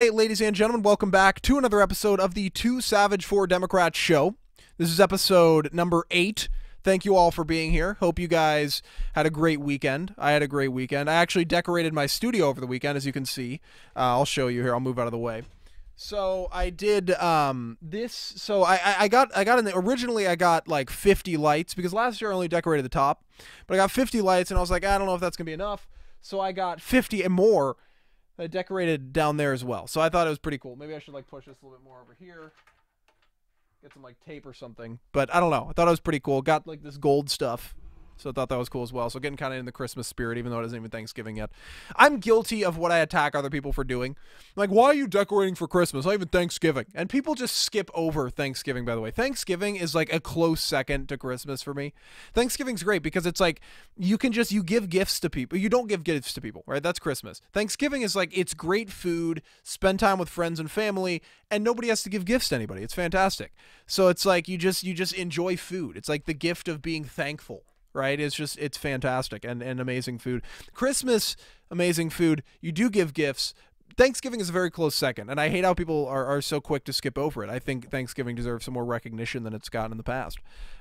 Hey, ladies and gentlemen, welcome back to another episode of the Too Savage for Democrats show. This is episode number 8. Thank you all for being here. Hope you guys had a great weekend. I had a great weekend. I actually decorated my studio over the weekend, as you can see. I'll show you here. I'll move out of the way. So I did this. So I got originally I got like 50 lights because last year I only decorated the top, but I got 50 lights and I was like, I don't know if that's gonna be enough. So I got 50 and more. I decorated down there as well. So I thought it was pretty cool. Maybe I should like push this a little bit more over here. Get some like tape or something. But I don't know. I thought it was pretty cool. Got like this gold stuff. So I thought that was cool as well. So getting kind of in the Christmas spirit, even though it isn't even Thanksgiving yet. I'm guilty of what I attack other people for doing. Like, why are you decorating for Christmas? Not even Thanksgiving. And people just skip over Thanksgiving, by the way. Thanksgiving is like a close second to Christmas for me. Thanksgiving's great because it's like you give gifts to people. You don't give gifts to people, right? That's Christmas. Thanksgiving is like it's great food, spend time with friends and family, and nobody has to give gifts to anybody. It's fantastic. So it's like you just enjoy food. It's like the gift of being thankful. Right? It's fantastic and amazing food. Christmas, amazing food. You do give gifts. Thanksgiving is a very close second, and I hate how people are so quick to skip over it. I think Thanksgiving deserves some more recognition than it's gotten in the past.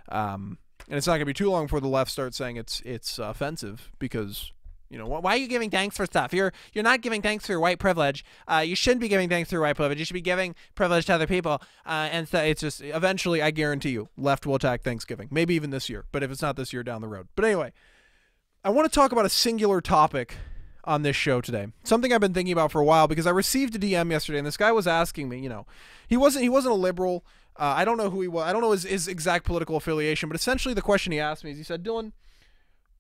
And it's not going to be too long before the left starts saying it's offensive because, you know, why are you giving thanks for stuff? You're not giving thanks for your white privilege. You shouldn't be giving thanks for your white privilege. You should be giving privilege to other people. And so it's just eventually, I guarantee you, left will attack Thanksgiving. Maybe even this year. But if it's not this year, down the road. But anyway, I want to talk about a singular topic on this show today. Something I've been thinking about for a while because I received a DM yesterday, and this guy was asking me. You know, he wasn't a liberal. I don't know who he was. I don't know his exact political affiliation. But essentially, the question he asked me is, he said, Dylan,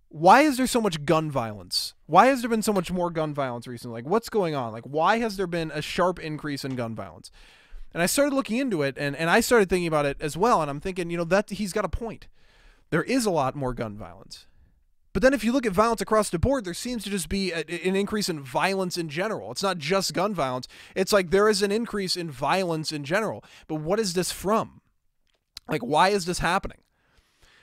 why is there so much gun violence? Why has there been so much more gun violence recently? Like, what's going on? Like, why has there been a sharp increase in gun violence? And I started looking into it, and I started thinking about it as well, and I'm thinking, you know, that he's got a point. There is a lot more gun violence. But then if you look at violence across the board, there seems to just be an increase in violence in general. It's not just gun violence. It's like there is an increase in violence in general. But what is this from? Like, why is this happening?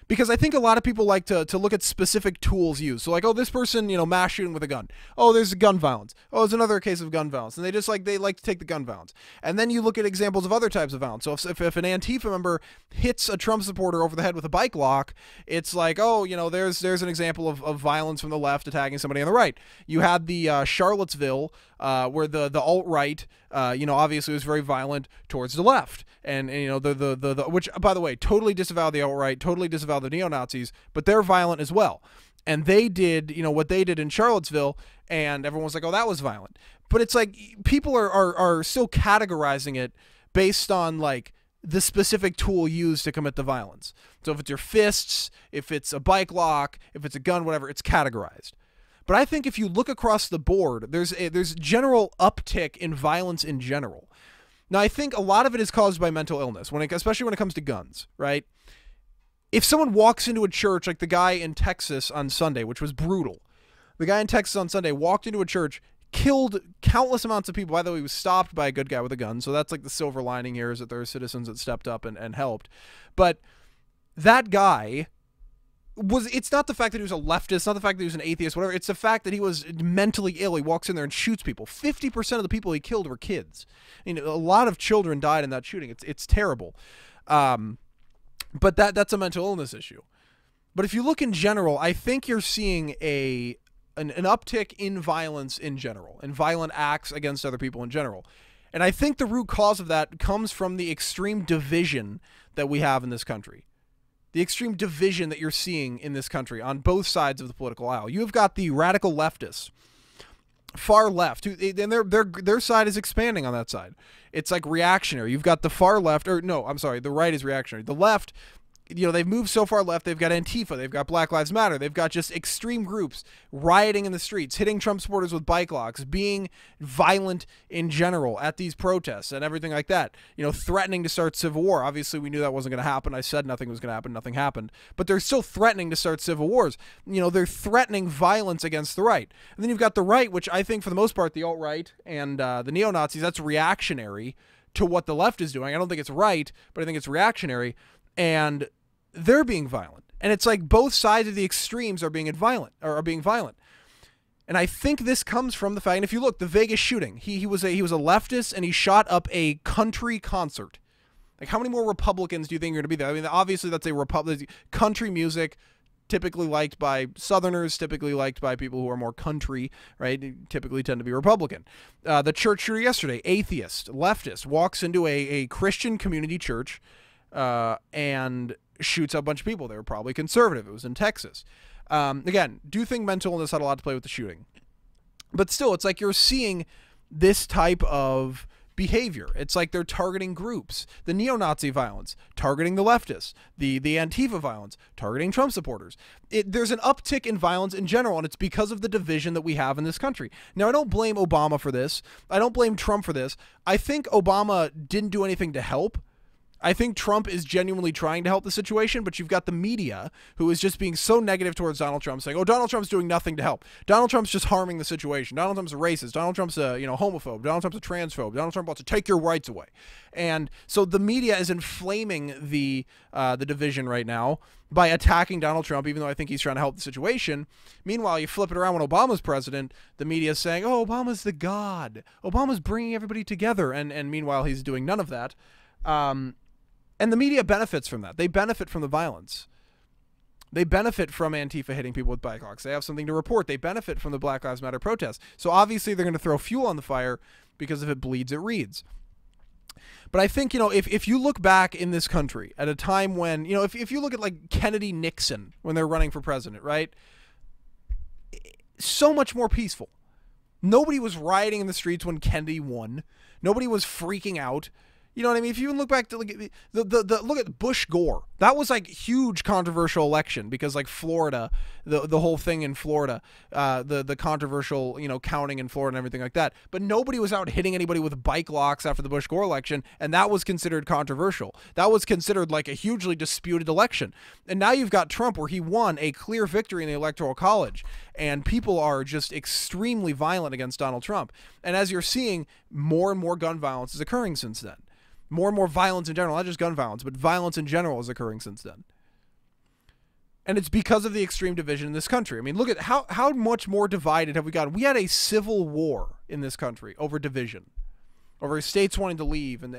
Because I think a lot of people like to look at specific tools used. So like, oh, this person, you know, mass shooting with a gun. Oh, there's gun violence. Oh, there's another case of gun violence. And they like to take the gun violence. And then you look at examples of other types of violence. So if an Antifa member hits a Trump supporter over the head with a bike lock, it's like, oh, you know, there's an example of violence from the left attacking somebody on the right. You had the Charlottesville where the alt-right, you know, obviously was very violent towards the left. And you know, the which, by the way, totally disavow the alt-right, totally disavow the neo-Nazis, but they're violent as well. And they did, you know, what they did in Charlottesville, and everyone was like, oh, that was violent. But it's like people are still categorizing it based on like the specific tool used to commit the violence. So if it's your fists, if it's a bike lock, if it's a gun, whatever, it's categorized. But I think if you look across the board, there's general uptick in violence in general. Now, I think a lot of it is caused by mental illness, especially when it comes to guns, right? If someone walks into a church, like the guy in Texas on Sunday, which was brutal. The guy in Texas on Sunday walked into a church, killed countless amounts of people. By the way, he was stopped by a good guy with a gun. So that's like the silver lining here, is that there are citizens that stepped up and helped. But that guy it's not the fact that he was a leftist, not the fact that he was an atheist, whatever. It's the fact that he was mentally ill. He walks in there and shoots people. 50% of the people he killed were kids. You know, a lot of children died in that shooting. It's terrible. But that's a mental illness issue. But if you look in general, I think you're seeing an uptick in violence in general, and violent acts against other people in general. And I think the root cause of that comes from the extreme division that we have in this country. The extreme division that you're seeing in this country on both sides of the political aisle. You have got the radical leftists, far left, and their side is expanding on that side. It's like reactionary. You've got the far left, or no, I'm sorry, the right is reactionary. The left, you know, they've moved so far left. They've got Antifa. They've got Black Lives Matter. They've got just extreme groups rioting in the streets, hitting Trump supporters with bike locks, being violent in general at these protests and everything like that. You know, threatening to start civil war. Obviously, we knew that wasn't going to happen. I said nothing was going to happen. Nothing happened. But they're still threatening to start civil wars. You know, they're threatening violence against the right. And then you've got the right, which I think for the most part, the alt-right and the neo-Nazis, that's reactionary to what the left is doing. I don't think it's right, but I think it's reactionary. And they're being violent. And it's like both sides of the extremes are being violent. And I think this comes from the fact, and if you look, the Vegas shooting, he was a leftist, and he shot up a country concert. Like, how many more Republicans do you think are going to be there? I mean, obviously that's a country music, typically liked by Southerners, typically liked by people who are more country, right? Typically tend to be Republican. The church shooter yesterday, atheist, leftist, walks into a Christian community church and shoots up a bunch of people. They were probably conservative. It was in Texas. Again, do think mental illness had a lot to play with the shooting. But still, it's like you're seeing this type of behavior. It's like they're targeting groups. The neo-Nazi violence, targeting the leftists. The Antifa violence, targeting Trump supporters. There's an uptick in violence in general, and it's because of the division that we have in this country. Now, I don't blame Obama for this. I don't blame Trump for this. I think Obama didn't do anything to help. I think Trump is genuinely trying to help the situation, but you've got the media who is just being so negative towards Donald Trump, saying, oh, Donald Trump's doing nothing to help. Donald Trump's just harming the situation. Donald Trump's a racist. Donald Trump's a homophobe. Donald Trump's a transphobe. Donald Trump wants to take your rights away. And so the media is inflaming the division right now by attacking Donald Trump, even though I think he's trying to help the situation. Meanwhile, you flip it around when Obama's president, the media is saying, oh, Obama's the god. Obama's bringing everybody together. And meanwhile, he's doing none of that. And the media benefits from that. They benefit from the violence. They benefit from Antifa hitting people with bike locks. They have something to report. They benefit from the Black Lives Matter protests. So obviously they're going to throw fuel on the fire because if it bleeds, it reads. But I think, if you look back in this country at a time when, if you look at like Kennedy, Nixon, when they're running for president, right? So much more peaceful. Nobody was rioting in the streets when Kennedy won. Nobody was freaking out. You know what I mean? If you even look back to look at Bush Gore, that was like huge controversial election because like Florida, the whole thing in Florida, the controversial counting in Florida and everything like that. But nobody was out hitting anybody with bike locks after the Bush Gore election, and that was considered controversial. That was considered like a hugely disputed election. And now you've got Trump, where he won a clear victory in the Electoral College, and people are just extremely violent against Donald Trump. And as you're seeing, more and more gun violence is occurring since then. More and more violence in general, not just gun violence, but violence in general is occurring since then. And it's because of the extreme division in this country. I mean, look at how much more divided have we gotten. We had a civil war in this country over division, over states wanting to leave and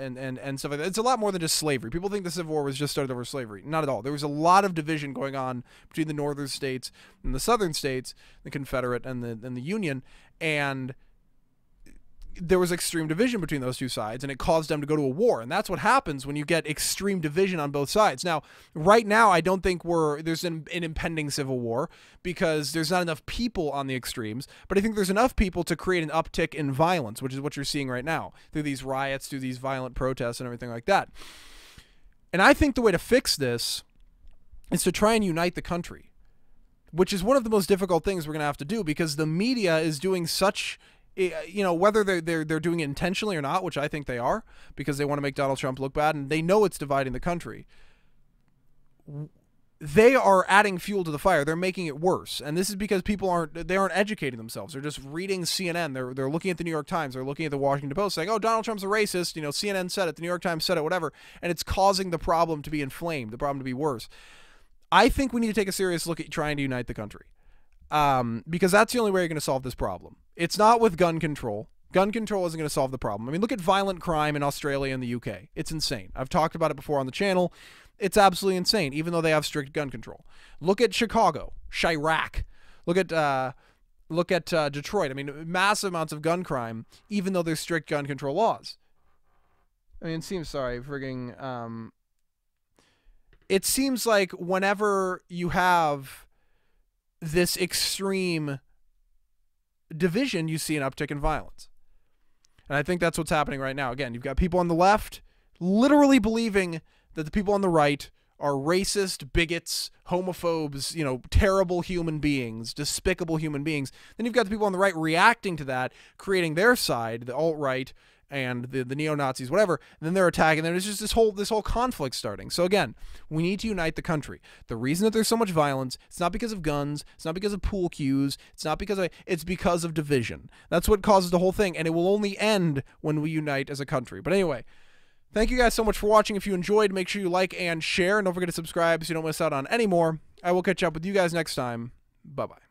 stuff like that. It's a lot more than just slavery. People think the Civil War was just started over slavery. Not at all. There was a lot of division going on between the northern states and the southern states, the Confederate and the Union, and there was extreme division between those two sides, and it caused them to go to a war. And that's what happens when you get extreme division on both sides. Now, right now, I don't think there's an impending civil war because there's not enough people on the extremes, but I think there's enough people to create an uptick in violence, which is what you're seeing right now through these riots, through these violent protests and everything like that. And I think the way to fix this is to try and unite the country, which is one of the most difficult things we're going to have to do because the media is doing such... whether they're doing it intentionally or not, which I think they are, because they want to make Donald Trump look bad, and they know it's dividing the country. They are adding fuel to the fire. They're making it worse, and this is because people aren't educating themselves. They're just reading CNN. They're looking at the New York Times. They're looking at the Washington Post, saying, "Oh, Donald Trump's a racist." CNN said it. The New York Times said it. Whatever, and it's causing the problem to be inflamed. The problem to be worse. I think we need to take a serious look at trying to unite the country. Because that's the only way you're going to solve this problem. It's not with gun control. Gun control isn't going to solve the problem. I mean, look at violent crime in Australia and the UK. It's insane. I've talked about it before on the channel. It's absolutely insane, even though they have strict gun control. Look at Chicago, Chirac. Look at Detroit. I mean, massive amounts of gun crime, even though there's strict gun control laws. I mean, it seems like whenever you have this extreme division, you see an uptick in violence. And I think that's what's happening right now. Again, you've got people on the left literally believing that the people on the right are racist, bigots, homophobes, terrible human beings, despicable human beings. Then you've got the people on the right reacting to that, creating their side, the alt-right and the neo-Nazis, whatever. And then they're attacking. Then it's just this whole conflict starting. So again, we need to unite the country. The reason that there's so much violence, it's not because of guns, it's not because of pool cues, it's because of division. That's what causes the whole thing, and it will only end when we unite as a country. But anyway, thank you guys so much for watching. If you enjoyed, make sure you like and share, and don't forget to subscribe so you don't miss out on any more. I will catch up with you guys next time. Bye-bye.